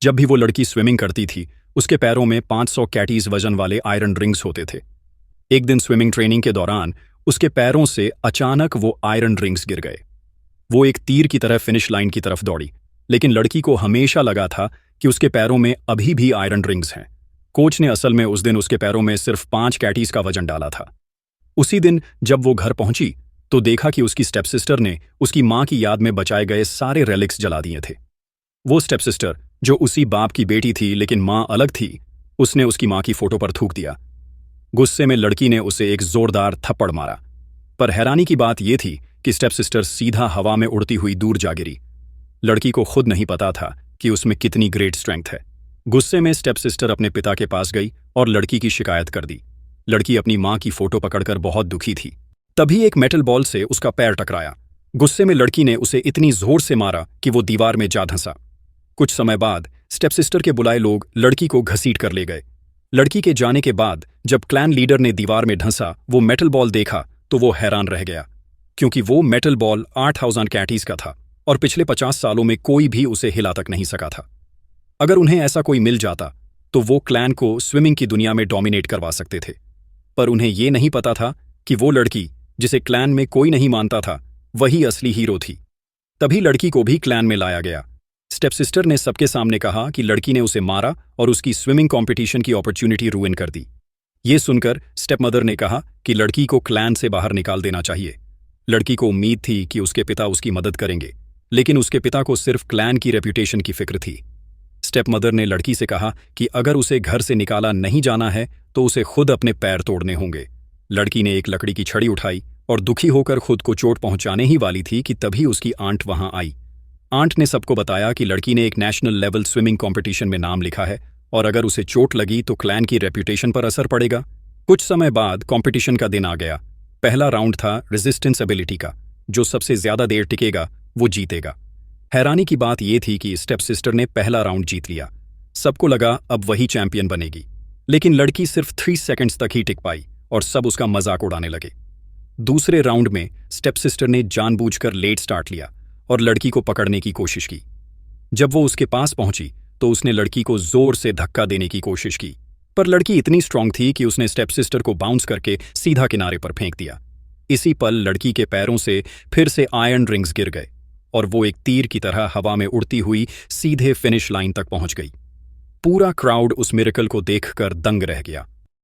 जब भी वो लड़की स्विमिंग करती थी, उसके पैरों में 500 कैटीज वजन वाले आयरन रिंग्स होते थे। एक दिन स्विमिंग ट्रेनिंग के दौरान उसके पैरों से अचानक वो आयरन रिंग्स गिर गए। वो एक तीर की तरह फिनिश लाइन की तरफ दौड़ी, लेकिन लड़की को हमेशा लगा था कि उसके पैरों में अभी भी आयरन रिंग्स हैं। कोच ने असल में उस दिन उसके पैरों में सिर्फ 5 कैटीज का वजन डाला था। उसी दिन जब वो घर पहुंची तो देखा कि उसकी स्टेप सिस्टर ने उसकी मां की याद में बचाए गए सारे रेलिक्स जला दिए थे। वो स्टेप सिस्टर जो उसी बाप की बेटी थी लेकिन मां अलग थी, उसने उसकी मां की फोटो पर थूक दिया। गुस्से में लड़की ने उसे एक जोरदार थप्पड़ मारा, पर हैरानी की बात यह थी कि स्टेप सिस्टर सीधा हवा में उड़ती हुई दूर जा गिरी। लड़की को खुद नहीं पता था कि उसमें कितनी ग्रेट स्ट्रेंथ है। गुस्से में स्टेप सिस्टर अपने पिता के पास गई और लड़की की शिकायत कर दी। लड़की अपनी मां की फोटो पकड़कर बहुत दुखी थी। तभी एक मेटल बॉल से उसका पैर टकराया। गुस्से में लड़की ने उसे इतनी जोर से मारा कि वो दीवार में जा धंसा। कुछ समय बाद स्टेप सिस्टर के बुलाए लोग लड़की को घसीट कर ले गए। लड़की के जाने के बाद जब क्लैन लीडर ने दीवार में धंसा वो मेटल बॉल देखा तो वो हैरान रह गया, क्योंकि वो मेटल बॉल 8000 कैटीज का था और पिछले 50 सालों में कोई भी उसे हिला तक नहीं सका था। अगर उन्हें ऐसा कोई मिल जाता तो वो क्लैन को स्विमिंग की दुनिया में डोमिनेट करवा सकते थे। पर उन्हें ये नहीं पता था कि वो लड़की जिसे क्लैन में कोई नहीं मानता था वही असली हीरो थी। तभी लड़की को भी क्लैन में लाया गया। स्टेप सिस्टर ने सबके सामने कहा कि लड़की ने उसे मारा और उसकी स्विमिंग कॉम्पिटिशन की अपॉर्चुनिटी रुइन कर दी। ये सुनकर स्टेप मदर ने कहा कि लड़की को क्लैन से बाहर निकाल देना चाहिए। लड़की को उम्मीद थी कि उसके पिता उसकी मदद करेंगे, लेकिन उसके पिता को सिर्फ क्लैन की रेप्यूटेशन की फिक्र थी। स्टेप मदर ने लड़की से कहा कि अगर उसे घर से निकाला नहीं जाना है तो उसे खुद अपने पैर तोड़ने होंगे। लड़की ने एक लकड़ी की छड़ी उठाई और दुखी होकर खुद को चोट पहुंचाने ही वाली थी कि तभी उसकी आंट वहां आई। आंट ने सबको बताया कि लड़की ने एक नेशनल लेवल स्विमिंग कंपटीशन में नाम लिखा है और अगर उसे चोट लगी तो क्लैन की रेप्यूटेशन पर असर पड़ेगा। कुछ समय बाद कंपटीशन का दिन आ गया। पहला राउंड था रेजिस्टेंस एबिलिटी का। जो सबसे ज्यादा देर टिकेगा वो जीतेगा। हैरानी की बात यह थी कि स्टेप सिस्टर ने पहला राउंड जीत लिया। सबको लगा अब वही चैंपियन बनेगी, लेकिन लड़की सिर्फ 3 सेकंड्स तक ही टिक पाई और सब उसका मजाक उड़ाने लगे। दूसरे राउंड में स्टेप सिस्टर ने जानबूझकर लेट स्टार्ट लिया और लड़की को पकड़ने की कोशिश की। जब वो उसके पास पहुंची तो उसने लड़की को जोर से धक्का देने की कोशिश की, पर लड़की इतनी स्ट्रांग थी कि उसने स्टेप सिस्टर को बाउंस करके सीधा किनारे पर फेंक दिया। इसी पल लड़की के पैरों से फिर से आयरन रिंग्स गिर गए और वो एक तीर की तरह हवा में उड़ती हुई सीधे फिनिश लाइन तक पहुंच गई। पूरा क्राउड उस मिरेकल को देखकर दंग रह गया।